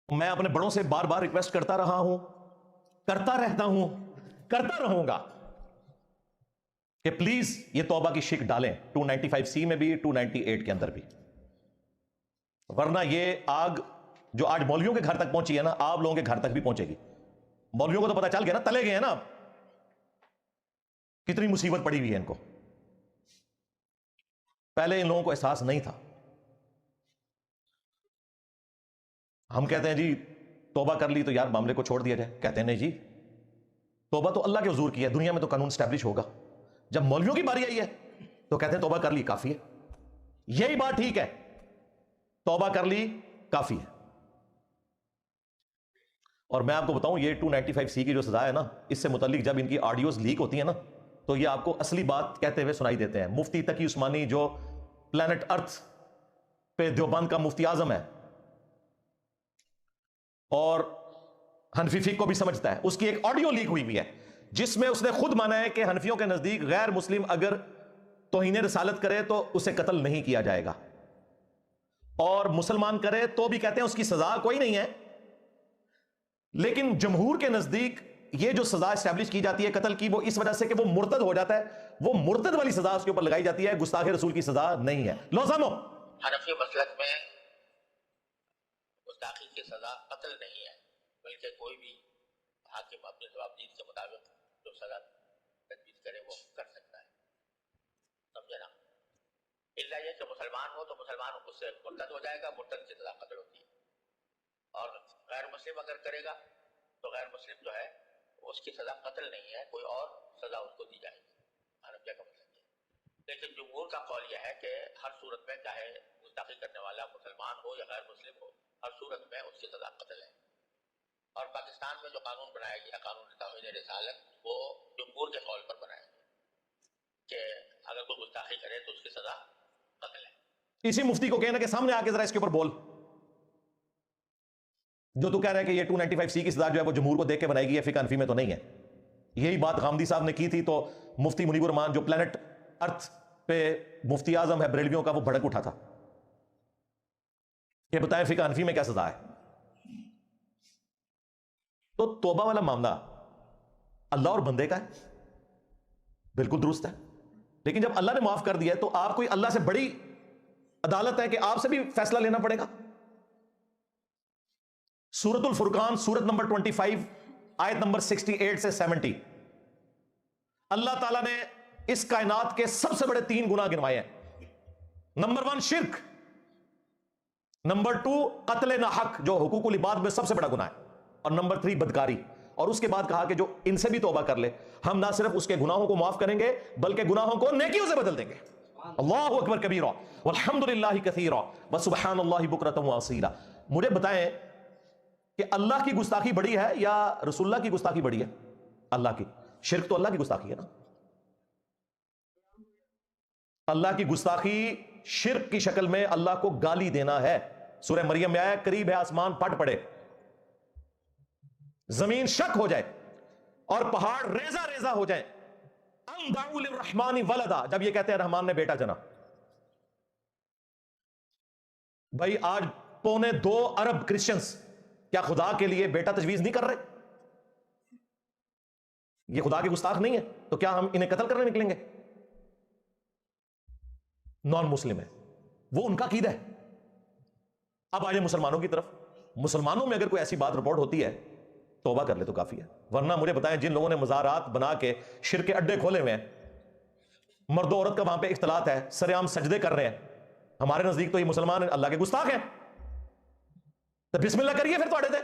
میں اپنے بڑوں سے بار بار ریکویسٹ کرتا رہا ہوں، کرتا رہتا ہوں، کرتا رہوں گا کہ پلیز یہ توبہ کی شک ڈالیں 295C میں بھی 298 کے اندر بھی، ورنہ یہ آگ جو آج مولویوں کے گھر تک پہنچی ہے نا، آپ لوگوں کے گھر تک بھی پہنچے گی۔ مولویوں کو تو پتا چل گیا نا، تلے گئے ہیں نا، کتنی مصیبت پڑی ہوئی ہے ان کو، پہلے ان لوگوں کو احساس نہیں تھا۔ ہم کہتے ہیں جی توبہ کر لی تو یار معاملے کو چھوڑ دیا جائے، کہتے ہیں نہیں جی، توبہ تو اللہ کے حضور کی ہے، دنیا میں تو قانون اسٹیبلش ہوگا۔ جب مولویوں کی باری آئی ہے تو کہتے ہیں توبہ کر لی کافی ہے۔ یہی بات ٹھیک ہے، توبہ کر لی کافی ہے۔ اور میں آپ کو بتاؤں یہ 295C کی جو سزا ہے نا، اس سے متعلق جب ان کی آڈیوز لیک ہوتی ہیں نا تو یہ آپ کو اصلی بات کہتے ہوئے سنائی دیتے ہیں۔ مفتی تقی عثمانی جو پلانٹ ارتھ پہ دیوبند کا مفتی اعظم ہے اور حنفی فقہ کو بھی سمجھتا ہے، اس کی ایک آڈیو لیک ہوئی ہے جس میں اس نے خود مانا ہے کہ حنفیوں کے نزدیک غیر مسلم اگر توہین رسالت کرے تو اسے قتل نہیں کیا جائے گا، اور مسلمان کرے تو بھی کہتے ہیں اس کی سزا کوئی نہیں ہے۔ لیکن جمہور کے نزدیک یہ جو سزا اسٹیبلش کی جاتی ہے قتل کی، وہ اس وجہ سے کہ وہ مرتد ہو جاتا ہے، وہ مرتد والی سزا اس کے اوپر لگائی جاتی ہے، گستاخ رسول کی سزا نہیں ہے۔ لو سامو، حنفی مسلک میں گستاخی کی سزا قتل نہیں ہے، بلکہ کوئی بھی حاکم اپنے جوابدید کے مطابق جو سزا تجویز کرے وہ کر سکتا ہے، سمجھے نا؟ الا یہ کہ مسلمان ہو تو مسلمان اس سے مرتد ہو جائے گا، مرتد کی سزا قتل ہوتی ہے، اور غیر مسلم اگر کرے گا تو غیر مسلم جو ہے اس کی سزا قتل نہیں ہے، کوئی اور سزا اس کو دی جائے گی۔ حنفیہ کا مطلب ہے، لیکن جمہور کا قول یہ ہے کہ ہر صورت میں چاہے گستاخی کرنے والا مسلمان ہو یا غیر مسلم ہو، ہر صورت میں اس کی سزا قتل ہے۔ اور پاکستان میں جو قانون بنایا گیا، قانون توہین رسالت، وہ جمہور کے قول پر بنایا گیا کہ اگر کوئی گستاخی کرے تو اس کی سزا قتل ہے۔ اسی مفتی کو کہنا کہ سامنے آ کے ذرا اس کے اوپر بول، جو تو کہہ رہا ہے کہ یہ 295C کی سزا جو ہے وہ جمہور کو دیکھ کے بنائی گئی ہے، فقہ حنفی میں تو نہیں ہے۔ یہی بات غامدی صاحب نے کی تھی تو مفتی منیب الرحمان جو پلانٹ ارتھ پہ مفتی اعظم ہے بریلویوں کا، وہ بھڑک اٹھا تھا کہ بتائیں فقہ حنفی میں کیا سزا ہے۔ تو توبہ والا معاملہ اللہ اور بندے کا ہے، بالکل درست ہے، لیکن جب اللہ نے معاف کر دیا ہے تو آپ کوئی اللہ سے بڑی عدالت ہے کہ آپ سے بھی فیصلہ لینا پڑے گا۔ سورۃ الفرقان سورت نمبر 25 آیت نمبر 68 سے 70، اللہ تعالیٰ نے اس کائنات کے سب سے بڑے 3 گناہ گنوائے ہیں۔ نمبر 1 شرک، نمبر 2 قتل ناحق جو حقوق العباد میں سب سے بڑا گناہ ہے، اور نمبر 3 بدکاری۔ اور اس کے بعد کہا کہ جو ان سے بھی توبہ کر لے ہم نہ صرف اس کے گناہوں کو معاف کریں گے بلکہ گناہوں کو نیکیوں سے بدل دیں گے۔ اللہ اکبر کبیرا والحمدللہ کثیرا وسبحان اللہ بکرۃ واصیلا۔ مجھے بتائیں کہ اللہ کی گستاخی بڑی ہے یا رسول اللہ کی گستاخی بڑی ہے؟ اللہ کی۔ شرک تو اللہ کی گستاخی ہے نا۔ اللہ کی گستاخی شرک کی شکل میں اللہ کو گالی دینا ہے۔ سورہ مریم میں آیا قریب ہے آسمان پھٹ پڑے، زمین شک ہو جائے اور پہاڑ ریزہ ریزہ ہو جائیں، ان دعوا للرحمن ولدا، جب یہ کہتے ہیں رحمان نے بیٹا جنا۔ بھائی آج 2.25 ارب کرسچنز کیا خدا کے لیے بیٹا تجویز نہیں کر رہے؟ یہ خدا کے گستاخ نہیں ہے تو کیا ہم انہیں قتل کرنے نکلیں گے؟ نان مسلم ہے، وہ ان کا عقیدہ ہے۔ اب آئیے مسلمانوں کی طرف، مسلمانوں میں اگر کوئی ایسی بات رپورٹ ہوتی ہے توبہ کر لے تو کافی ہے، ورنہ مجھے بتائیں جن لوگوں نے مزارات بنا کے شرک کے اڈے کھولے ہوئے ہیں، مرد و عورت کا وہاں پہ اختلاط ہے، سر عام سجدے کر رہے ہیں، ہمارے نزدیک تو یہ مسلمان اللہ کے گستاخ ہیں، تو بسم اللہ کریے پھر تھوڑے دے،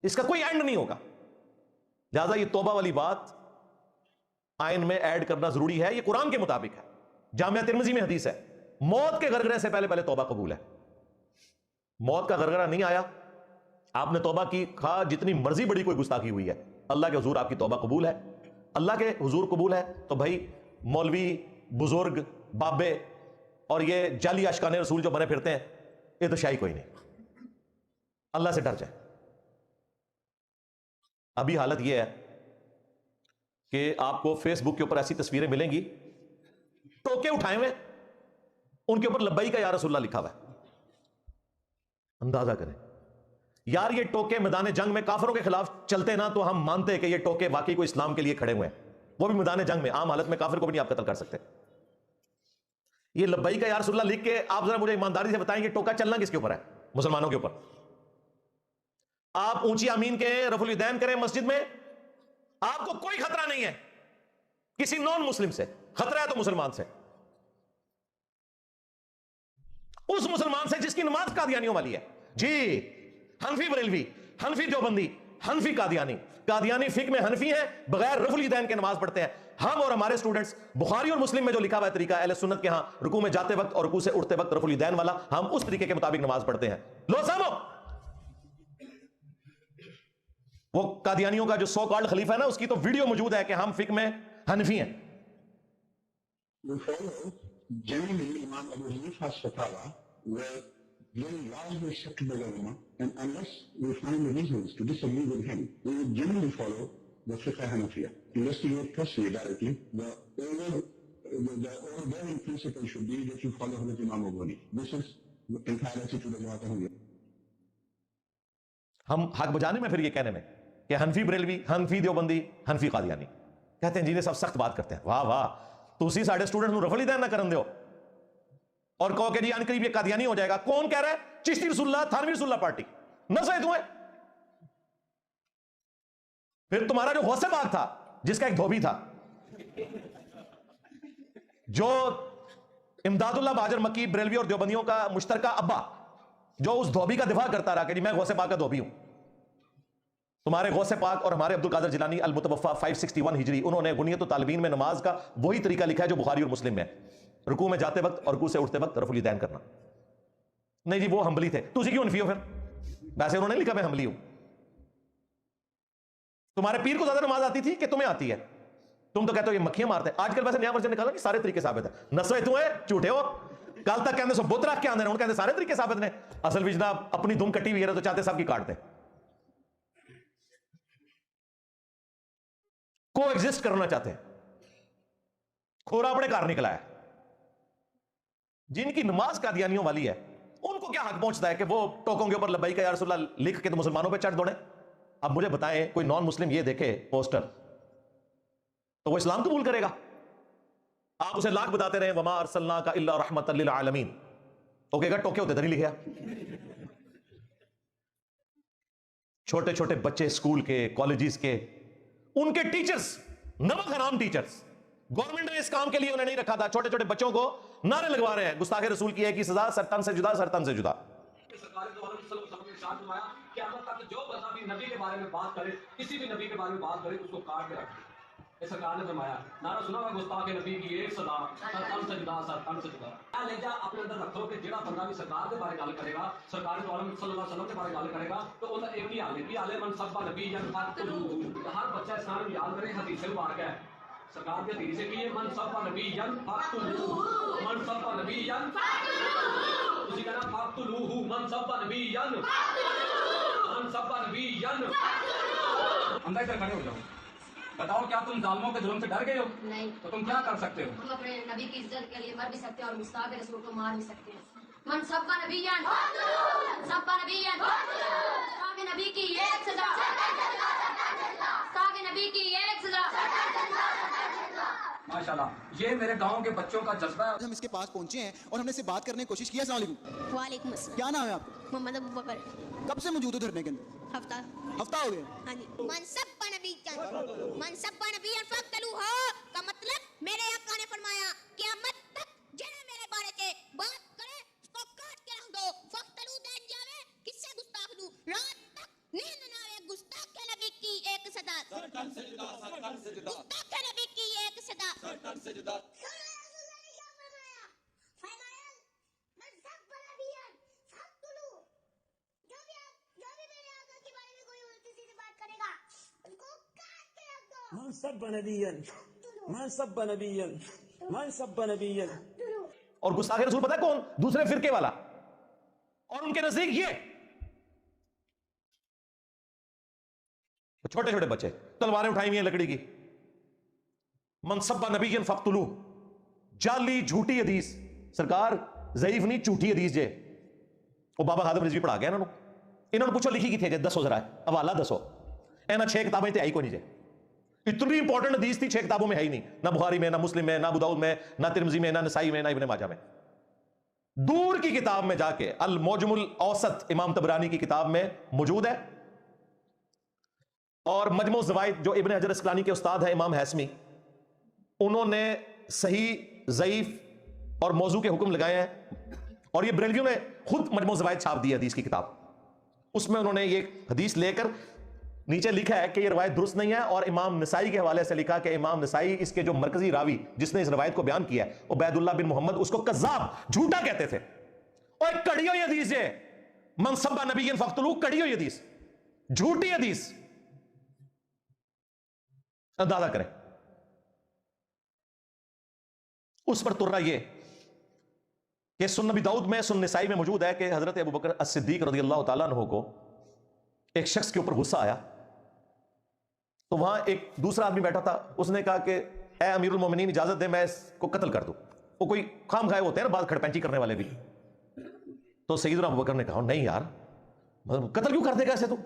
اس کا کوئی اینڈ نہیں ہوگا۔ لہٰذا یہ توبہ والی بات آئین میں ایڈ کرنا ضروری ہے، یہ قرآن کے مطابق ہے۔ جامعہ ترمذی میں حدیث ہے، موت کے غرغرے سے پہلے پہلے توبہ قبول ہے۔ موت کا غرغرہ نہیں آیا، آپ نے توبہ کی، خواہ جتنی مرضی بڑی کوئی گستاخی ہوئی ہے، اللہ کے حضور آپ کی توبہ قبول ہے، اللہ کے حضور قبول ہے، تو بھائی مولوی، بزرگ، بابے اور یہ جعلی عاشقان رسول جو بنے پھرتے ہیں، یہ تو شاہی کوئی نہیں، اللہ سے ڈر جائے۔ ابھی حالت یہ ہے کہ آپ کو فیس بک کے اوپر ایسی تصویریں ملیں گی، ٹوکے اٹھائے ہوئے ان کے اوپر لبیک یا رسول اللہ لکھا ہوا ہے، اندازہ کریں یار، یہ ٹوکے میدان جنگ میں کافروں کے خلاف چلتے نا تو ہم مانتے کہ یہ ٹوکے واقعی کو اسلام کے لیے کھڑے ہوئے ہیں، وہ بھی میدان جنگ میں، عام حالت میں کافر کو بھی نہیں آپ قتل کر سکتے۔ یہ لبیک کا یا رسول اللہ لکھ کے آپ ذرا مجھے ایمانداری سے بتائیں، یہ ٹوکا چلنا کس کے اوپر ہے؟ مسلمانوں کے اوپر۔ آپ اونچی آمین کہیں، رفع الیدین کریں مسجد میں، آپ کو کوئی خطرہ نہیں ہے کسی نان مسلم سے، خطرہ ہے تو مسلمان سے، اس مسلمان سے جس کی نماز قادیانیوں والی ہے۔ جی حنفی بریلوی، حنفی دیوبندی، حنفی قادیانی، قادیانی فقہ میں حنفی ہیں، بغیر رفع الیدین کے نماز پڑھتے ہیں۔ ہم اور ہمارے سٹوڈنٹس بخاری اور مسلم میں جو لکھا ہوا ہے طریقہ اہل سنت کے ہاں رکوع میں جاتے وقت اور رکوع سے اٹھتے وقت رفع الیدین والا، ہم اس طریقے کے مطابق نماز پڑھتے ہیں۔ لو سامو، وہ قادیانیوں کا جو سو کالڈ خلیفہ ہے نا، اس کی تو ویڈیو موجود ہے کہ ہم فقہ میں حنفی ہیں۔ We follow generally Imam Abu Hanifa's fatwa were very largely acceptable ulama, and unless we find reasons to disagree with him, we would generally follow the fiqh Hanafiya. Unless you would trust me directly, the overbearing principle should be that you follow Hazrat Imam Abu Hanifa. This is entirely to the Mu'tazila. ہم حق بجانے میں پھر یہ کہنے میں کہ حنفی بریلوی، حنفی دیوبندی، حنفی قادیانی کہتے ہیں جی، سب سخت بات کرتے ہیں۔ واہ واہ، تسی ساڑھے سٹوڈنٹ نو رفع الیدین نہ کرن دیو اور کہو کہ جی ان قریب یہ قادیانی ہو جائے گا۔ کون کہہ رہا ہے؟ چشتی رسول اللہ، تھانوی رسول اللہ پارٹی نصرت ہوئے۔ پھر تمہارا جو غوث پاک تھا، جس کا ایک دھوبی تھا، جو امداد اللہ بہاجر مکی بریلوی اور دیوبندیوں کا مشترکہ ابا، جو اس دھوبی کا دفاع کرتا رہا کہ جی میں غوث پاک کا دھوبی ہوں۔ تمہارے غوث پاک اور ہمارے عبد القادر جیلانی المتوفا 561 ہجری، انہوں نے غنیت الطالبین میں نماز کا وہی طریقہ لکھا ہے جو بخاری اور مسلم میں، رکوع میں جاتے وقت اور رکوع سے اٹھتے وقت رفع الیدین کرنا۔ نہیں جی وہ حنبلی تھے، تسی کیوں حنفی ہو پھر؟ ویسے انہوں نے لکھا میں حنبلی ہوں۔ تمہارے پیر کو زیادہ نماز آتی تھی کہ تمہیں آتی ہے؟ تم تو کہتے ہو یہ مکھیاں مارتے ہیں۔ آج کل ویسے نیا ورژن نکالا کہ سارے طریقے ثابت ہیں۔ نسوے تو ہے، جھوٹے ہو۔ کل تک کہتے سو بت رکھ کے آندے رہے، کہتے سارے طریقے ثابت نے۔ اصل بھی جناب اپنی دم کٹی ہوئی ہے تو چاہتے سب کی کاٹ دیں۔ کو ایگزسٹ کرنا چاہتے ہیں، کھورا اپنے کار نکلا ہے۔ جن کی نماز قادیانیوں والی ہے ان کو کیا حق پہنچتا ہے کہ وہ ٹوکوں کے اوپر لبیک یا رسول اللہ لکھ کے تو مسلمانوں پہ چڑھ دوڑیں؟ اب مجھے بتائیں کوئی نان مسلم یہ دیکھے پوسٹر تو وہ اسلام قبول کرے گا؟ آپ اسے لاکھ بتاتے رہے وما ارسلناک الا رحمۃ للعالمین، تو کہے گا ٹوکے ہوتے تھے نہیں لکھا۔ چھوٹے چھوٹے بچے اسکول کے، کالجز کے، ان کے ٹیچرز نمک حرام ٹیچرز، گورنمنٹ نے اس کام کے لیے انہیں نہیں رکھا تھا، چھوٹے چھوٹے بچوں کو نعرے لگوا رہے ہیں گستاخ رسول کی ایک ہی سزا، سرطان سے جدا، سرطان سے جدا۔ سرکار دو عالم صلی اللہ علیہ وسلم نے ارشاد فرمایا کہ قیامت تک جو بندہ بھی نبی کے بارے میں بات کرے، کسی بھی نبی کے بارے میں بات کرے، اس کو کاٹ کے رکھے۔ یہ سرکار نے فرمایا، نعرہ سنا ہوا گستاخ نبی کی ایک سزا، سرطان سے جدا، سرطان سے جدا۔ لہجہ اپنے اندر رکھو کہ جڑا بندہ بھی سرکار کے بارے گل کرے گا، سرکار دو عالم صلی اللہ علیہ وسلم کے بارے گل کرے گا، تو انہاں ایک ہی حال ہے، کی حال ہے من سب نبی فقتلوہ۔ ہر بچہ اسلام یاد کرے، حدیث مبارک ہے سرکار کے حدیث کی ہے، من سب نبی فقتلوہ، من سب نبی فقتلوہ، اسی کہنا فقتلوہ، من سب نبی من سب نبی اندر ادھر کھڑے ہو جاؤ، بتاؤ کیا تم ظالموں کے ظلم سے ڈر گئے ہو؟ نہیں۔ تو تم کیا کر سکتے ہو؟ تم اپنے نبی کی عزت کے لیے مر بھی سکتے ہیں اور گستاخ رسول کو مار بھی سکتے ہیں۔ من سب نبی سب نبی گستاخ نبی کی ایک سزا، گستاخ نبی کی ایک سزا۔ ماشاءاللہ، یہ میرے گاؤں کے بچوں کا جذبہ ہے۔ ہم اس کے پاس پہنچے ہیں اور ہم نے اس سے بات کرنے کی کوشش کی۔ السلام علیکم، وعلیکم السلام۔ کیا نام ہے آپ کا؟ محمد ابو بکر۔ کب سے موجود ہو دھرنے کے اندر؟ ہفتہ۔ ہفتہ ہو گیا؟ ہاں جی۔ من سب نبی من سب نبی فقتلوہ کا مطلب میرے آقا نے فرمایا قیامت تک جنہیں میرے بارے کے بات کرے اس کو کاٹ کے رکھ دو۔ فقتلو دین جاوے کس سے گستاخ دوں، رات تک نیند نہ آئے، گستاخ کے نبی کی ایک صدا، گستاخ کے نبی کی ایک صدا۔ من سب نبيا من سب نبيا من سب نبيا۔ اور گستاخ رسول پتہ ہے کون؟ دوسرے فرقے والا، اور ان کے نزدیک یہ چھوٹے چھوٹے بچے تلواریں اٹھائی ہوئی ہیں لکڑی کی۔ من سب نبی فقتلوہ، جعلی جھوٹی حدیث، سرکار ضعیف نہیں جھوٹی حدیث جے، وہ بابا خادم رضوی پڑھا گیا انہوں نے پوچھو لکھی کی تھی جی دسو ذرا حوالہ دسو اینا 6 کتابیں تے آئی کو نہیں جے اتنی امپورٹنٹ حدیث تھی 6 کتابوں میں ہے ہی نہیں، نہ بخاری میں، نہ مسلم میں، نہ ابو داؤد میں، نہ ترمذی میں، نہ نسائی میں، نہ ابن ماجہ میں. دور کی کتاب میں جا کے المعجم الاوسط امام طبرانی کی کتاب میں موجود ہے، اور مجموع الزوائد جو ابن حجر اسقلانی کے استاد ہیں امام ہیثمی، انہوں نے صحیح، ضعیف اور موضوع کے حکم لگائے ہیں. اور یہ بریلویوں نے خود مجموع الزوائد چھاپ دی حدیث کی کتاب، اس میں انہوں نے یہ حدیث لے کر نیچے لکھا ہے کہ یہ روایت درست نہیں ہے، اور امام نسائی کے حوالے سے لکھا کہ امام نسائی اس کے جو مرکزی راوی جس نے اس روایت کو بیان کیا ہے عبید اللہ بن محمد، اس کو کذاب، جھوٹا کہتے تھے. اور ایک کڑی ہوئی حدیث ہے من سب نبی فقتلوہ، کڑی ہوئی حدیث، جھوٹی حدیث. اندازہ کریں اس پر ترا یہ کہ سنن نبی داؤد میں، سنن نسائی میں موجود ہے کہ حضرت ابوبکر الصدیق رضی اللہ تعالیٰ عنہ کو ایک شخص کے اوپر غصہ آیا، تو وہاں ایک دوسرا آدمی بیٹھا تھا، اس نے کہا کہ اے امیر المومنین اجازت دے میں اس کو قتل کر دوں. وہ کوئی خام خائے ہوتے ہیں نا بعض کھڑپینچی کرنے والے بھی. تو سیدنا ابوبکر نے کہا نہیں یار قتل کیوں کر دے گا ایسے، تو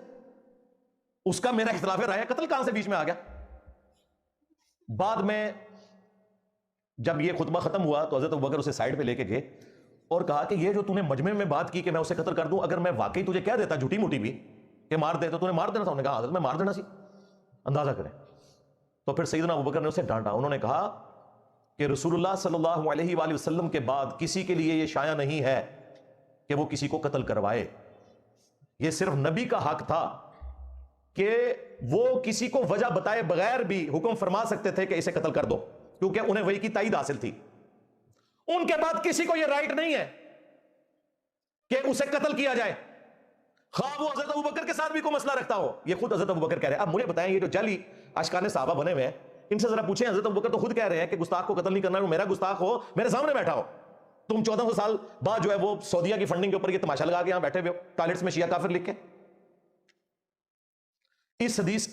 اس کا میرا اختلاف رائے ہے، قتل کہاں سے بیچ میں آ گیا. بعد میں جب یہ خطبہ ختم ہوا تو حضرت ابوبکر اسے سائڈ پہ لے کے گئے اور کہا کہ یہ جو تو نے مجمع میں بات کی کہ میں اسے قتل کر دوں، اگر میں واقعی تجھے کہہ دیتا جھوٹی موٹی بھی کہ مار دے تو نے مار دینا تھا. انہوں نے کہا حضرت میں مار دینا سی. اندازہ کریں. تو پھر سیدنا ابوبکر نے اسے ڈانٹا، انہوں نے کہا کہ رسول اللہ صلی اللہ علیہ وآلہ وسلم کے بعد کسی کے لیے یہ شایع نہیں ہے کہ وہ کسی کو قتل کروائے. یہ صرف نبی کا حق تھا کہ وہ کسی کو وجہ بتائے بغیر بھی حکم فرما سکتے تھے کہ اسے قتل کر دو، کیونکہ انہیں وحی کی تائید حاصل تھی. ان کے بعد کسی کو یہ رائٹ نہیں ہے کہ اسے قتل کیا جائے، خواہ وہ حضرت ابوبکر کے ساتھ بھی کوئی مسئلہ رکھتا ہو. یہ خود حضرت ابوبکر کہہ رہے ہیں. اب مجھے بتائیں یہ جو جعلی اشکان صحابہ بنے ہوئے ہیں ان سے ذرا پوچھیں، حضرت ابوبکر تو خود کہہ رہے ہیں کہ گستاخ کو قتل نہیں کرنا، میرا گستاخ ہو میرے سامنے بیٹھا ہو. تم 1400 سال بعد جو ہے وہ سعودیہ کی فنڈنگ کے اوپر یہ تماشا لگا کے یہاں بیٹھے ہوئے ہو ٹوائلٹس میں شیعہ کافر لکھ کے. اس حدیث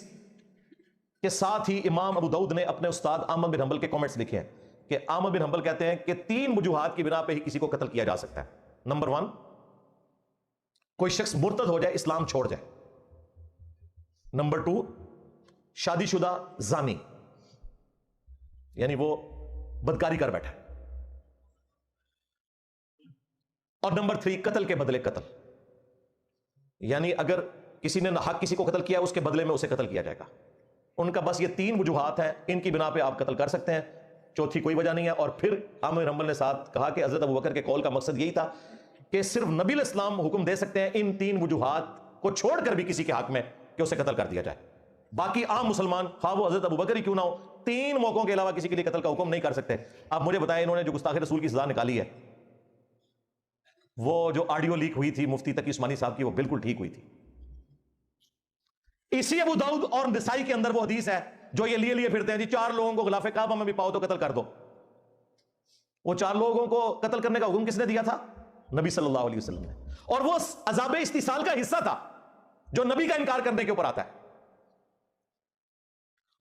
کے ساتھ ہی امام ابو داؤد نے اپنے استاد احمد بن حنبل کے کامنٹس لکھے ہیں کہ احمد بن حنبل کہتے ہیں کہ 3 وجوہات کی بنا پہ ہی کسی کو قتل کیا جا سکتا ہے. نمبر 1، کوئی شخص مرتد ہو جائے، اسلام چھوڑ جائے. نمبر 2، شادی شدہ زانی، یعنی وہ بدکاری کر بیٹھا. اور نمبر 3، قتل کے بدلے قتل، یعنی اگر کسی نے ناحق کسی کو قتل کیا اس کے بدلے میں اسے قتل کیا جائے گا. ان کا بس یہ 3 وجوہات ہیں، ان کی بنا پہ آپ قتل کر سکتے ہیں، چوتھی کوئی وجہ نہیں ہے. اور پھر احمد بن حنبل نے ساتھ کہا کہ حضرت ابوبکر کے قول کا مقصد یہی تھا کہ صرف نبی علیہ السلام حکم دے سکتے ہیں ان 3 وجوہات کو چھوڑ کر بھی کسی کے حق میں کہ اسے قتل کر دیا جائے. باقی عام مسلمان خواہ وہ حضرت ابوبکر ہی کیوں نہ ہو 3 موقعوں کے علاوہ کسی کے لیے قتل کا حکم نہیں کر سکتے. اب مجھے بتائیں انہوں نے جو گستاخ رسول کی سزا نکالی ہے، وہ جو آڈیو لیک ہوئی تھی مفتی تقی عثمانی صاحب کی، وہ بالکل ٹھیک ہوئی تھی. اسی ابو داؤد اور نسائی کے اندر وہ حدیث ہے جو یہ لیے پھرتے ہیں جی 4 لوگوں کو غلاف کعبہ میں بھی پاؤ تو قتل کر دو. وہ 4 لوگوں کو قتل کرنے کا حکم کس نے دیا تھا؟ نبی صلی اللہ علیہ وسلم نے. اور وہ عذاب استیصال کا حصہ تھا جو نبی کا انکار کرنے کے اوپر آتا ہے.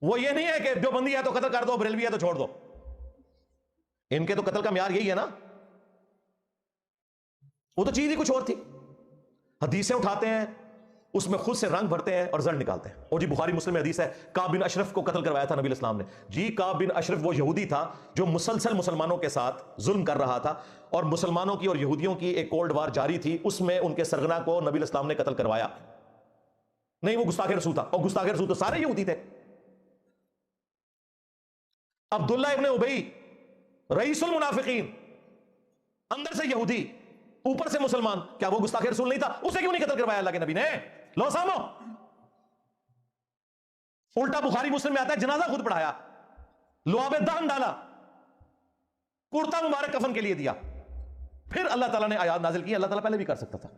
وہ یہ نہیں ہے کہ جو بندی ہے تو قتل کر دو، بریلوی ہے تو چھوڑ دو. ان کے تو قتل کا معیار یہی ہے نا، وہ تو چیز ہی کچھ اور تھی. حدیثیں اٹھاتے ہیں، اس میں خود سے رنگ بھرتے ہیں اور زر نکالتے ہیں. اور جی بخاری مسلم میں حدیث ہے کعب بن اشرف کو قتل کروایا تھا نبی علیہ السلام نے. جی کعب بن اشرف وہ یہودی تھا جو مسلسل مسلمانوں کے ساتھ ظلم کر رہا تھا، اور مسلمانوں کی اور یہودیوں کی ایک کولڈ وار جاری تھی، اس میں ان کے سرغنہ کو نبی علیہ السلام نے قتل کروایا. نہیں وہ گستاخ رسول تھا، اور گستاخ رسول تو سارے یہودی تھے. عبداللہ ابن ابی رئیس المنافقین، اندر سے یہودی اوپر سے مسلمان، کیا وہ گستاخ رسول نہیں تھا؟ اسے کیوں نہیں قتل کروایا اللہ کے نبی نے؟ لو سامو. الٹا بخاری مسلم میں آتا ہے جنازہ خود پڑھایا، لعاب دہن ڈالا، کرتا مبارک کفن کے لیے دیا. پھر اللہ تعالیٰ نے آیات نازل کی. اللہ تعالیٰ پہلے بھی کر سکتا تھا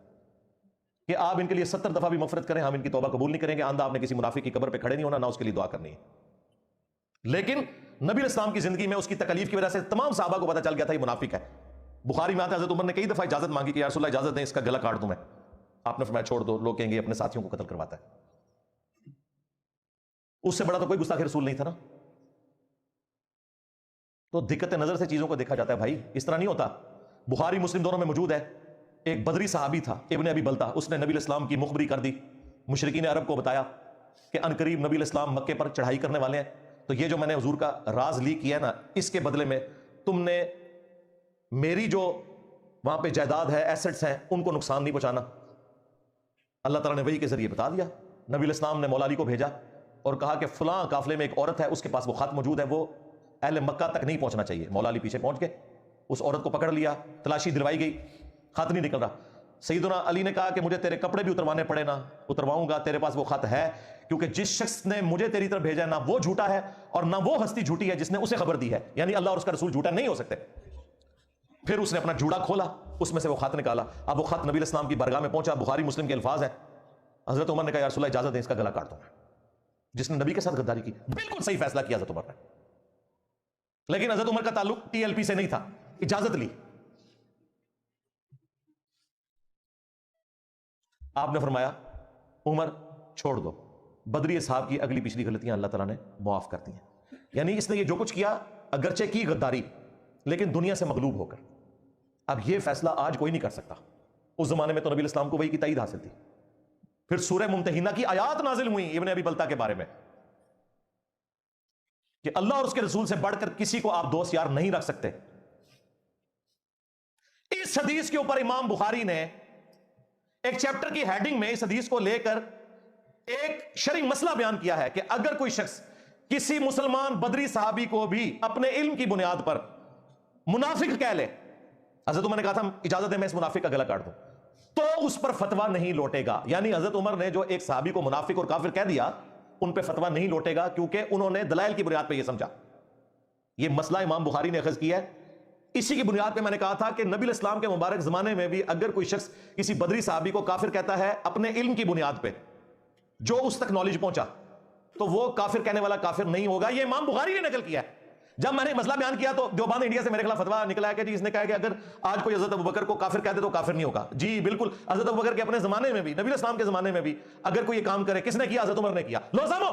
کہ آپ ان کے لیے 70 دفعہ بھی مغفرت کریں، ہم ان کی توبہ قبول نہیں کریں گے. آندہ آپ نے کسی منافق کی قبر پہ کھڑے نہیں ہونا، نہ اس کے لیے دعا کرنی ہے. لیکن نبی علیہ السلام کی زندگی میں اس کی تکلیف کی وجہ سے تمام صحابہ کو پتا چل گیا تھا یہ منافق ہے. بخاری میں آتا ہے حضرت عمر نے کئی دفعہ اجازت مانگی کہ یا رسول اللہ اجازت دیں اس کا گلا کاٹ دوں میں. آپ نے فرمایا چھوڑ دو، لوگ کہیں گے اپنے ساتھیوں کو قتل کرواتا ہے. اس سے بڑا تو کوئی گستاخ رسول نہیں تھا نا. تو دقت نظر سے چیزوں کو دیکھا جاتا ہے بھائی، اس طرح نہیں ہوتا. بخاری مسلم دونوں میں موجود ہے ایک بدری صحابی تھا ابن ابی بلتا، اس نے نبی علیہ السلام کی مخبری کر دی، مشرکین عرب کو بتایا کہ عنقریب نبی علیہ السلام مکے پر چڑھائی کرنے والے ہیں، تو یہ جو میں نے حضور کا راز لیک کیا ہے نا، اس کے بدلے میں تم نے میری جو وہاں پہ جائیداد ہے، ایسٹس ہیں، ان کو نقصان نہیں پہنچانا۔ اللہ تعالیٰ نے وحی کے ذریعے بتا دیا۔ نبی علیہ السلام نے مولا علی کو بھیجا اور کہا کہ فلاں قافلے میں ایک عورت ہے، اس کے پاس وہ خط موجود ہے، وہ اہل مکہ تک نہیں پہنچنا چاہیے۔ مولا علی پیچھے پہنچ کے اس عورت کو پکڑ لیا، تلاشی دلوائی گئی، خط نہیں نکل رہا۔ سیدنا علی نے کہا کہ مجھے تیرے کپڑے بھی اتروانے پڑے نا، اترواؤں گا، تیرے پاس وہ خط ہے، کیونکہ جس شخص نے مجھے تیری طرف بھیجا ہے نہ وہ جھوٹا ہے اور نہ وہ ہستی جھوٹی ہے جس نے اسے خبر دی ہے، یعنی اللہ اور اس کا رسول جھوٹا نہیں ہو سکتے۔ پھر اس نے اپنا جوڑا کھولا، اس میں سے وہ خط نکالا۔ اب وہ خط نبی علیہ السلام کی بارگاہ میں پہنچا، بخاری مسلم کے الفاظ ہیں۔ حضرت عمر نے کہا یا رسول اللہ اجازت دیں، اس کا گلا کاٹ دوں، جس نے نبی کے ساتھ غداری کی۔ بالکل صحیح فیصلہ کیا حضرت عمر نے، لیکن حضرت عمر کا تعلق ٹی ایل پی سے نہیں تھا، اجازت لی۔ آپ نے فرمایا عمر چھوڑ دو، بدری اصحاب کی اگلی پچھلی غلطیاں اللہ تعالیٰ نے معاف کر دی ہیں۔ یعنی اس نے یہ جو کچھ کیا، اگرچہ کی غداری، لیکن دنیا سے مغلوب ہو کر۔ اب یہ فیصلہ آج کوئی نہیں کر سکتا، اس زمانے میں تو نبی علیہ السلام کو وحی کی تائید حاصل تھی۔ پھر سورہ ممتحنہ کی آیات نازل ہوئی ابن ابی بلتا کے بارے میں کہ اللہ اور اس کے رسول سے بڑھ کر کسی کو آپ دوست یار نہیں رکھ سکتے۔ اس حدیث کے اوپر امام بخاری نے ایک چیپٹر کی ہیڈنگ میں اس حدیث کو لے کر ایک شرعی مسئلہ بیان کیا ہے کہ اگر کوئی شخص کسی مسلمان بدری صحابی کو بھی اپنے علم کی بنیاد پر منافق کہہ لے، حضرت عمر نے کہا تھا اجازت ہے میں اس منافق کا گلا کاٹ دوں، تو اس پر فتویٰ نہیں لوٹے گا۔ یعنی حضرت عمر نے جو ایک صحابی کو منافق اور کافر کہہ دیا، ان پہ فتویٰ نہیں لوٹے گا، کیونکہ انہوں نے دلائل کی بنیاد پہ یہ سمجھا۔ یہ مسئلہ امام بخاری نے اخذ کیا ہے۔ اسی کی بنیاد پہ میں نے کہا تھا کہ نبی علیہ السلام کے مبارک زمانے میں بھی اگر کوئی شخص کسی بدری صحابی کو کافر کہتا ہے اپنے علم کی بنیاد پہ، جو اس تک نالج پہنچا، تو وہ کافر کہنے والا کافر نہیں ہوگا۔ یہ امام بخاری نے نقل کیا ہے۔ جب میں نے مسئلہ بیان کیا تو دیوبند انڈیا سے میرے خلاف فتویٰ نکلا ہے کہ جی اس نے کہا کہ اگر آج کوئی حضرت ابوبکر کو کافر کہہ دے تو کافر نہیں ہوگا۔ جی بالکل، حضرت ابوبکر کے اپنے زمانے میں بھی، نبی علیہ السلام کے زمانے میں بھی اگر کوئی یہ کام کرے، کس نے کیا؟ حضرت عمر نے کیا۔ لو سامو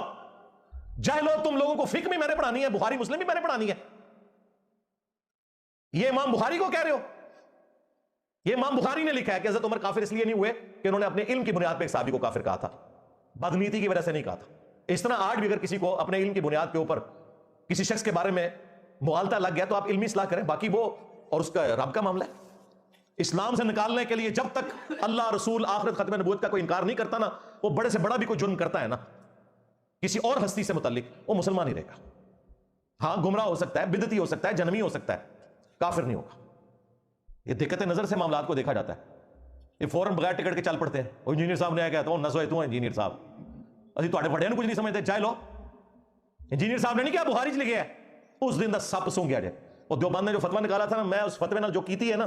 جاہلو، تم لوگوں کو فقہ بھی میں نے پڑھانی ہے، بخاری مسلم بھی میں نے پڑھانی ہے، یہ امام بخاری کو کہہ رہے ہو؟ یہ امام بخاری نے لکھا ہے کہ حضرت عمر کافر اس لیے نہیں ہوئے کہ انہوں نے اپنے علم کی بنیاد پہ ایک صحابی کو کافر کہا تھا، بدنیتی کی وجہ سے نہیں کہا تھا۔ اس طرح آج بھی اگر کسی کو اپنے علم کی بنیاد کے اوپر کسی شخص کے بارے میں مغالطہ لگ گیا تو آپ علمی اصلاح کریں، باقی وہ اور اس کا رب کا معاملہ ہے۔ اسلام سے نکالنے کے لیے جب تک اللہ، رسول، آخرت، ختم نبوت کا کوئی انکار نہیں کرتا نا، وہ بڑے سے بڑا بھی کوئی جرم کرتا ہے نا کسی اور ہستی سے متعلق، وہ مسلمان ہی رہے گا۔ ہاں گمراہ ہو سکتا ہے، بدعتی ہو سکتا ہے، جنمی ہو سکتا ہے، کافر نہیں ہوگا۔ یہ دقت نظر سے معاملات کو دیکھا جاتا ہے۔ یہ فوراً بغیر ٹکٹ کے چل پڑتے ہیں، وہ انجینئر صاحب نے آیا کہتا ہوں نسوئے تو انجینئر صاحب، ابھی تھوڑے بڑے کچھ نہیں سمجھتے، چاہے لو انجینئر صاحب نے نہیں کیا، بخاری چ لکھے ہے، اس دن دا سپ سوں گیا جائے۔ اور دیوبند نے جو فتویٰ نکالا تھا نا، میں اس فتوے نال جو کیتی ہے نا،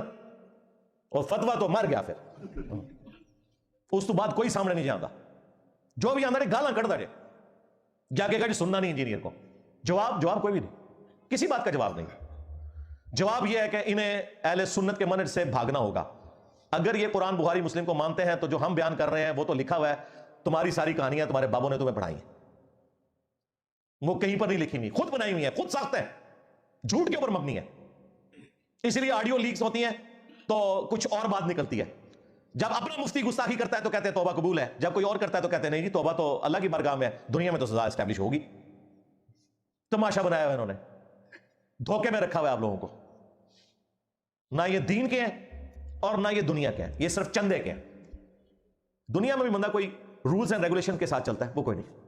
اور فتویٰ تو مر گیا پھر، اس تو بعد کوئی سامنے نہیں جاتا، جو بھی آندہ گالاں کڑ دا جا کے کہا جی سننا نہیں انجینئر کو۔ جواب کوئی بھی نہیں، کسی بات کا جواب نہیں۔ جواب یہ ہے کہ انہیں اہل سنت کے منہج سے بھاگنا ہوگا۔ اگر یہ قرآن بخاری مسلم کو مانتے ہیں تو جو ہم بیان کر رہے ہیں وہ تو لکھا ہوا ہے، تمہاری ساری کہانیاں تمہارے بابوں نے تمہیں پڑھائی ہیں، وہ کہیں پر نہیں لکھی ہوئی، خود بنائی ہوئی ہیں، خود ساخت ہے، جھوٹ کے اوپر مبنی ہے۔ اس لیے آڈیو لیکس ہوتی ہیں تو کچھ اور بات نکلتی ہے۔ جب اپنا مفتی گستاخی کرتا ہے تو کہتے ہیں توبہ قبول ہے، جب کوئی اور کرتا ہے تو کہتے ہیں نہیں جی توبہ تو اللہ کی بارگاہ میں ہے، دنیا میں تو سزا اسٹیبلش ہوگی۔ تماشا بنایا ہوا ہے انہوں نے، دھوکے میں رکھا ہوا ہے آپ لوگوں کو۔ نہ یہ دین کے ہیں اور نہ یہ دنیا کے ہیں، یہ صرف چندے کے ہیں۔ دنیا میں بھی بندہ کوئی رولز اینڈ ریگولیشن کے ساتھ چلتا ہے، وہ کوئی نہیں۔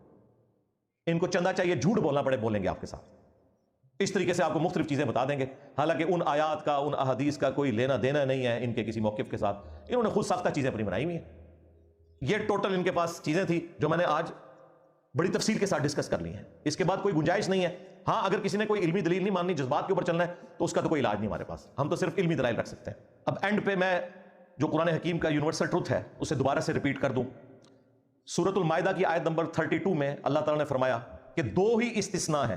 ان کو چندہ چاہیے، جھوٹ بولنا پڑے بولیں گے آپ کے ساتھ، اس طریقے سے آپ کو مختلف چیزیں بتا دیں گے، حالانکہ ان آیات کا، ان احادیث کا کوئی لینا دینا نہیں ہے ان کے کسی موقف کے ساتھ۔ انہوں نے خود ساختہ چیزیں اپنی بنائی ہوئی ہیں۔ یہ ٹوٹل ان کے پاس چیزیں تھی جو میں نے آج بڑی تفصیل کے ساتھ ڈسکس کر لی ہیں۔ اس کے بعد کوئی گنجائش نہیں ہے۔ ہاں اگر کسی نے کوئی علمی دلیل نہیں ماننی، جذبات کے اوپر چلنا ہے، تو اس کا تو کوئی علاج نہیں ہمارے پاس، ہم تو صرف علمی دلائل رکھ سکتے ہیں۔ اب اینڈ پہ میں جو قرآن حکیم کا یونیورسل ٹروتھ ہے اسے دوبارہ سے ریپیٹ کر دوں۔ سورۃ المائدہ کی آیت نمبر 32 میں اللہ تعالیٰ نے فرمایا کہ دو ہی استثناء ہیں،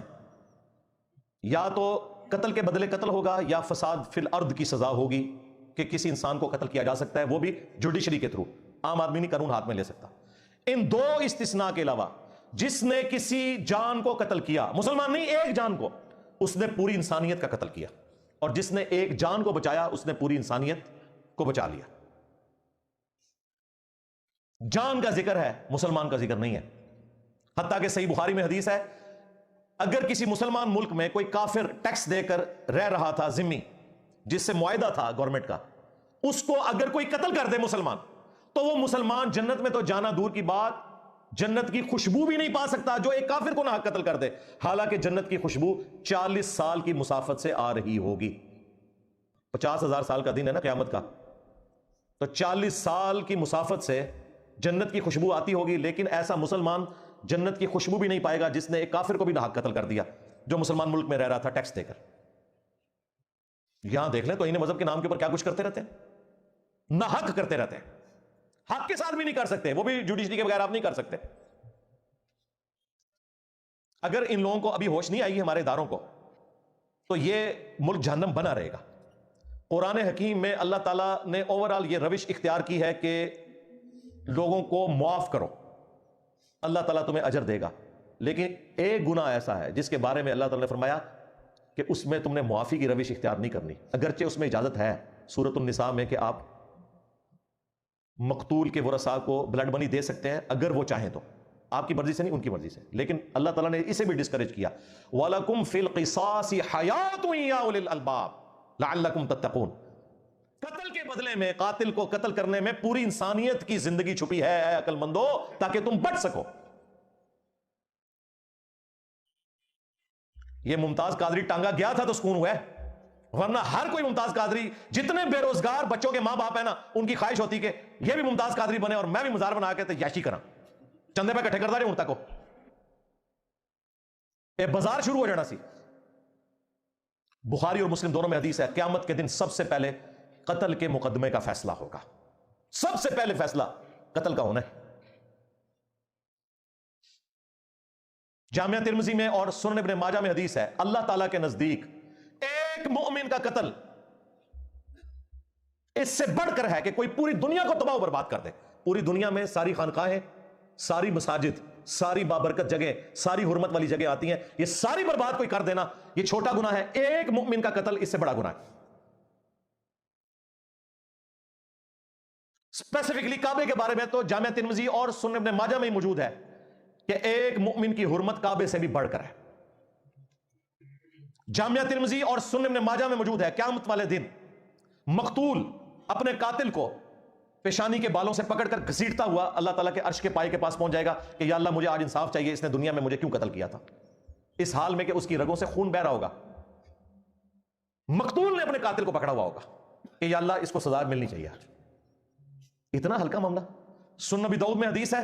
یا تو قتل کے بدلے قتل ہوگا یا فساد فی الارض کی سزا ہوگی، کہ کسی انسان کو قتل کیا جا سکتا ہے، وہ بھی جوڈیشری کے تھرو، عام آدمی نہیں قانون ہاتھ میں لے سکتا۔ ان دو استثناء کے علاوہ جس نے کسی جان کو قتل کیا، مسلمان نہیں، ایک جان کو، اس نے پوری انسانیت کا قتل کیا، اور جس نے ایک جان کو بچایا اس نے پوری انسانیت کو بچا لیا۔ جان کا ذکر ہے, مسلمان کا ذکر نہیں ہے. حتیٰ کہ صحیح بخاری میں حدیث ہے, اگر کسی مسلمان ملک میں کوئی کافر ٹیکس دے کر رہ رہا تھا ذمہ, جس سے معاہدہ تھا گورنمنٹ کا, اس کو اگر کوئی قتل کر دے مسلمان, تو وہ مسلمان جنت میں تو جانا دور کی بات, جنت کی خوشبو بھی نہیں پا سکتا جو ایک کافر کو ناحق قتل کر دے, حالانکہ جنت کی خوشبو 40 سال کی مسافت سے آ رہی ہوگی. 50,000 سال کا دن ہے نا قیامت کا, تو 40 سال کی مسافت سے جنت کی خوشبو آتی ہوگی, لیکن ایسا مسلمان جنت کی خوشبو بھی نہیں پائے گا جس نے ایک کافر کو بھی ناحق قتل کر دیا جو مسلمان ملک میں رہ رہا تھا ٹیکس دے کر. یہاں دیکھ لیں تو انہیں مذہب کے نام کے اوپر کیا کچھ کرتے رہتے ہیں, ناحق کرتے رہتے ہیں. حق کے ساتھ بھی نہیں کر سکتے, وہ بھی جوڈیشری کے بغیر آپ نہیں کر سکتے. اگر ان لوگوں کو ابھی ہوش نہیں آئی ہمارے اداروں کو, تو یہ ملک جہنم بنا رہے گا. قرآن حکیم میں اللہ تعالیٰ نے اوورال یہ روش اختیار کی ہے کہ لوگوں کو معاف کرو, اللہ تعالیٰ تمہیں اجر دے گا. لیکن ایک گناہ ایسا ہے جس کے بارے میں اللہ تعالیٰ نے فرمایا کہ اس میں تم نے معافی کی روش اختیار نہیں کرنی, اگرچہ اس میں اجازت ہے سورۃ النساء میں کہ آپ مقتول کے ورثاء کو بلڈ منی دے سکتے ہیں اگر وہ چاہیں تو, آپ کی مرضی سے نہیں, ان کی مرضی سے. لیکن اللہ تعالیٰ نے اسے بھی ڈسکریج کیا, وَلَكُمْ فِي الْقِصَاصِ حَيَاةٌ يَا أُولِي الْأَلْبَابِ لَعَلَّكُمْ تَتَّقُونَ. قتل کے بدلے میں, قاتل کو قتل کرنے میں پوری انسانیت کی زندگی چھپی ہے اے عقل مندو, تاکہ تم بچ سکو. یہ ممتاز قادری ٹانگا گیا تھا تو سکون ہوا ہے, ورنہ ہر کوئی ممتاز قادری, جتنے بے روزگار بچوں کے ماں باپ ہیں نا, ان کی خواہش ہوتی کہ یہ بھی ممتاز قادری بنے اور میں بھی مزار بنا کے یاشی کرا, چندے پہ کٹھے کرتا رہے ہوں تک کو اے بازار شروع ہو جانا سی. بخاری اور مسلم دونوں میں حدیث ہے, قیامت کے دن سب سے پہلے قتل کے مقدمے کا فیصلہ ہوگا. سب سے پہلے فیصلہ قتل کا ہونا ہے. جامعہ ترمذی میں اور سنن ابن ماجہ میں حدیث ہے, اللہ تعالیٰ کے نزدیک ایک مومن کا قتل اس سے بڑھ کر ہے کہ کوئی پوری دنیا کو تباہ و برباد کر دے. پوری دنیا میں ساری خانقاہیں, ساری مساجد, ساری بابرکت جگہ, ساری حرمت والی جگہ آتی ہیں, یہ ساری برباد کوئی کر دینا یہ چھوٹا گناہ ہے. ایک مومن کا قتل اس سے بڑا گناہ ہے. اسپیسیفکلی کعبے کے بارے میں تو جامعہ ترمذی اور سنن ابن ماجہ میں ہی موجود ہے کہ ایک مومن کی حرمت کعبے سے بھی بڑھ کر ہے. جامعہ ترمذی اور سنن ابن ماجہ میں موجود ہے, قیامت والے دن مقتول اپنے قاتل کو پیشانی کے بالوں سے پکڑ کر گھسیٹتا ہوا اللہ تعالیٰ کے عرش کے پائے کے پاس پہنچ جائے گا کہ یا اللہ مجھے آج انصاف چاہیے, اس نے دنیا میں مجھے کیوں قتل کیا تھا. اس حال میں کہ اس کی رگوں سے خون بہ رہا ہوگا, مقتول نے اپنے قاتل کو پکڑا ہوا ہوگا کہ یا اللہ اس کو سزا ملنی چاہیے. اتنا ہلکا معاملہ. سنن نبی داؤد میں حدیث ہے,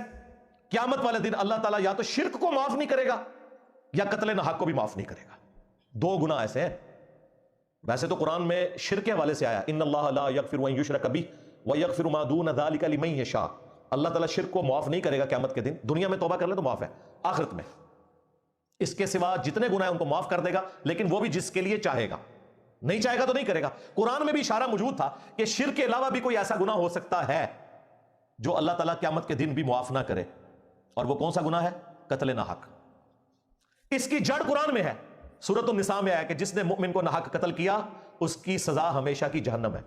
قیامت والے دن اللہ تعالیٰ یا تو شرک کو معاف نہیں کرے گا یا قتل ناحق کو بھی معاف نہیں کرے گا. دو گناہ ایسے ہیں. ویسے تو قرآن میں شرک کے حوالے سے آیا, ان اللہ لا یغفر ان یشرک بہ ویغفر ما دون ذلک لمن یشاء. اللہ تعالیٰ شرک کو معاف نہیں کرے گا قیامت کے دن. دنیا میں توبہ کر لے تو معاف ہے, آخرت میں اس کے سوا جتنے گناہ ہیں ان کو معاف کر دے گا, لیکن وہ بھی جس کے لیے چاہے گا. نہیں چاہے گا تو نہیں کرے گا. قرآن میں بھی اشارہ موجود تھا کہ شرک کے علاوہ بھی کوئی ایسا گناہ ہو سکتا ہے جو اللہ تعالیٰ قیامت کے دن بھی معاف نہ کرے, اور وہ کون سا گناہ ہے؟ قتل ناحق. اس کی جڑ قرآن میں ہے, سورۃ النساء میں آیا کہ جس نے مؤمن کو ناحق قتل کیا اس کی سزا ہمیشہ کی جہنم ہے.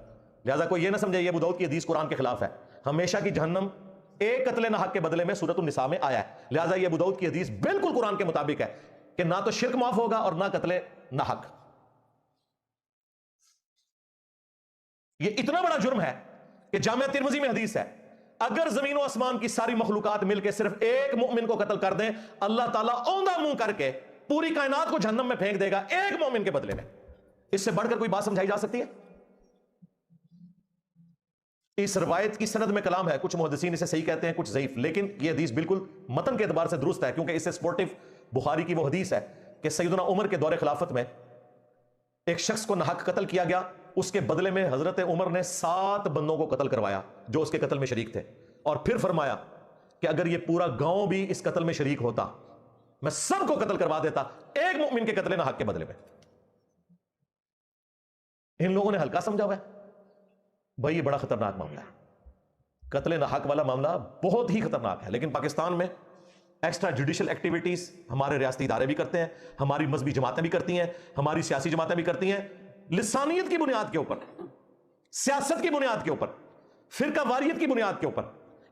لہذا کوئی یہ نہ سمجھے یہ ابو داؤد کی حدیث قرآن کے خلاف ہے. ہمیشہ کی جہنم ایک قتل ناحق کے بدلے میں سورۃ النساء میں آیا ہے. لہذا یہ ابو داؤد کی حدیث بالکل قرآن کے مطابق ہے کہ نہ تو شرک معاف ہوگا اور نہ قتل ناحق. یہ اتنا بڑا جرم ہے کہ جامعہ ترمذی میں حدیث ہے, اگر زمین و آسمان کی ساری مخلوقات مل کے صرف ایک مومن کو قتل کر دیں, اللہ تعالیٰ اوندا منہ کر کے پوری کائنات کو جہنم میں پھینک دے گا ایک مومن کے بدلے میں. اس سے بڑھ کر کوئی بات سمجھائی جا سکتی ہے؟ اس روایت کی سند میں کلام ہے, کچھ محدثین اسے صحیح کہتے ہیں کچھ ضعیف, لیکن یہ حدیث بالکل متن کے اعتبار سے درست ہے, کیونکہ اس سے سپورٹیو بخاری کی وہ حدیث ہے کہ سیدنا عمر کے دور خلافت میں ایک شخص کو ناحق قتل کیا گیا, اس کے بدلے میں حضرت عمر نے 7 بندوں کو قتل کروایا جو اس کے قتل میں شریک تھے, اور پھر فرمایا کہ اگر یہ پورا گاؤں بھی اس قتل میں شریک ہوتا میں سب کو قتل کروا دیتا ایک مومن کے قتل ناحق کے بدلے میں. ان لوگوں نے ہلکا سمجھا ہوا ہے. بھائی یہ بڑا خطرناک معاملہ ہے, قتل ناحق والا معاملہ بہت ہی خطرناک ہے. لیکن پاکستان میں ایکسٹرا جوڈیشل ایکٹیویٹیز ہمارے ریاستی ادارے بھی کرتے ہیں, ہماری مذہبی جماعتیں بھی کرتی ہیں, ہماری سیاسی جماعتیں بھی کرتی ہیں, لسانیت کی بنیاد کے اوپر, سیاست کی بنیاد کے اوپر, فرقہ واریت کی بنیاد کے اوپر.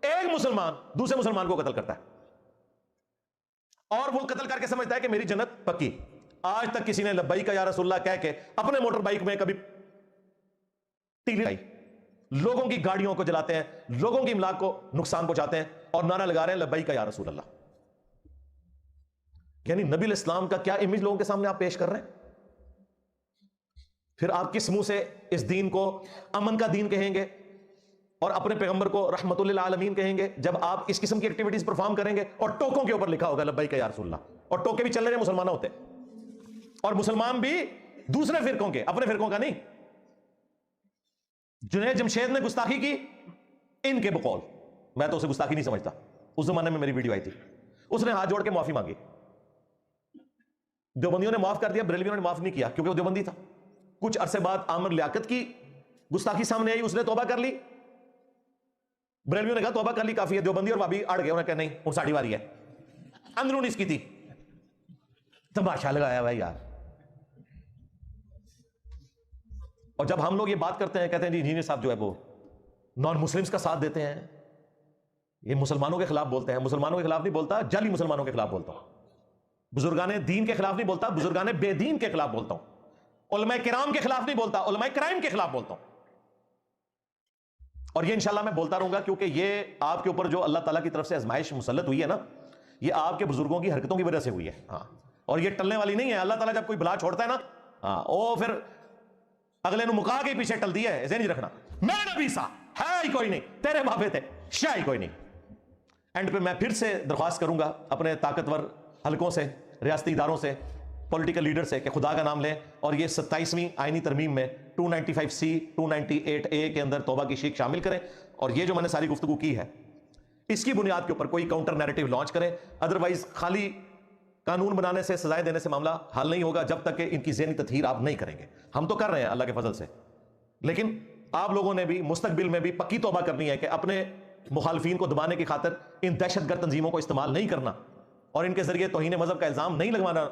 ایک مسلمان دوسرے مسلمان کو قتل کرتا ہے اور وہ قتل کر کے سمجھتا ہے کہ میری جنت پکی. آج تک کسی نے لبیک یا رسول اللہ کہہ کے اپنے موٹر بائک میں کبھی تیلی لائی. لوگوں کی گاڑیوں کو جلاتے ہیں, لوگوں کی املاک کو نقصان پہنچاتے ہیں اور نعرہ لگا رہے ہیں لبیک یا رسول اللہ. یعنی نبی الاسلام کا کیا امیج لوگوں کے سامنے آپ پیش کر رہے ہیں؟ پھر آپ کس منہ سے اس دین کو امن کا دین کہیں گے اور اپنے پیغمبر کو رحمت للعالمین کہیں گے جب آپ اس قسم کی ایکٹیویٹیز پرفارم کریں گے اور ٹوکوں کے اوپر لکھا ہوگا لبیک یا رسول اللہ, اور ٹوکے بھی چلنے مسلمان ہوتے اور مسلمان بھی دوسرے فرقوں کے, اپنے فرقوں کا نہیں. جنید جمشید نے گستاخی کی ان کے بقول, میں تو اسے گستاخی نہیں سمجھتا, اس زمانے میں میری ویڈیو آئی تھی, اس نے ہاتھ جوڑ کے معافی مانگی. دیوبندیوں نے معاف کر دیا, بریلویوں نے معاف نہیں کیا کیونکہ وہ دیوبندی تھا. کچھ عرصے بعد عامر لیاقت کی گستاخی سامنے آئی, اس نے توبہ کر لی. بریلویوں نے کہا توبہ کر لی کافی ہے, دیوبندی اور وہابی اڑ گئے, انہوں نے کہا نہیں وہ ساڑھی واری ہے, اندرون اس کی تھی. تماشا لگایا بھائی یار. اور جب ہم لوگ یہ بات کرتے ہیں کہتے ہیں جی انجینئر صاحب جو ہے وہ نان مسلمز کا ساتھ دیتے ہیں, یہ مسلمانوں کے خلاف بولتے ہیں. مسلمانوں کے خلاف نہیں بولتا, جعلی مسلمانوں کے خلاف بولتا ہوں. بزرگان دین کے خلاف نہیں بولتا, بزرگان بے دین کے خلاف بولتا ہوں. علماء کرام کے خلاف نہیں بولتا, علماء کرائم کے خلاف بولتا ہوں. اور یہ انشاءاللہ میں بولتا رہوں گا کیونکہ یہ آپ کے اوپر جو اللہ تعالیٰ کی طرف سے آزمائش مسلط ہوئی ہے نا, یہ آپ کے بزرگوں کی حرکتوں کی وجہ سے ہوئی ہے. ہاں, اور یہ ٹلنے والی نہیں ہے. اللہ تعالیٰ جب کوئی بلا چھوڑتا ہے نا, ہاں وہ پھر اگلے نو مکا کے پیچھے ٹل دیا ہے, ذہن نہیں رکھنا. میں نبی سا ہے ہی کوئی نہیں, تیرے بابے تھے شاہ ہی کوئی نہیں. اینڈ پہ میں پھر سے درخواست کروں گا اپنے طاقتور حلقوں سے, ریاستی اداروں سے, پولیٹیکل لیڈر سے کہ خدا کا نام لیں اور یہ 27ویں آئینی ترمیم میں 295C 298A کے اندر توبہ کی شیخ شامل کریں. اور یہ جو میں نے ساری گفتگو کی ہے اس کی بنیاد کے اوپر کوئی کاؤنٹر نیریٹو لانچ کریں. ادروائز خالی قانون بنانے سے, سزائیں دینے سے معاملہ حل نہیں ہوگا جب تک کہ ان کی ذہنی تطہیر آپ نہیں کریں گے. ہم تو کر رہے ہیں اللہ کے فضل سے, لیکن آپ لوگوں نے بھی مستقبل میں بھی پکی توبہ کرنی ہے کہ اپنے مخالفین کو دبانے کی خاطر ان دہشت گرد تنظیموں کو استعمال نہیں کرنا اور ان کے ذریعے توہین مذہب کا الزام نہیں لگوانا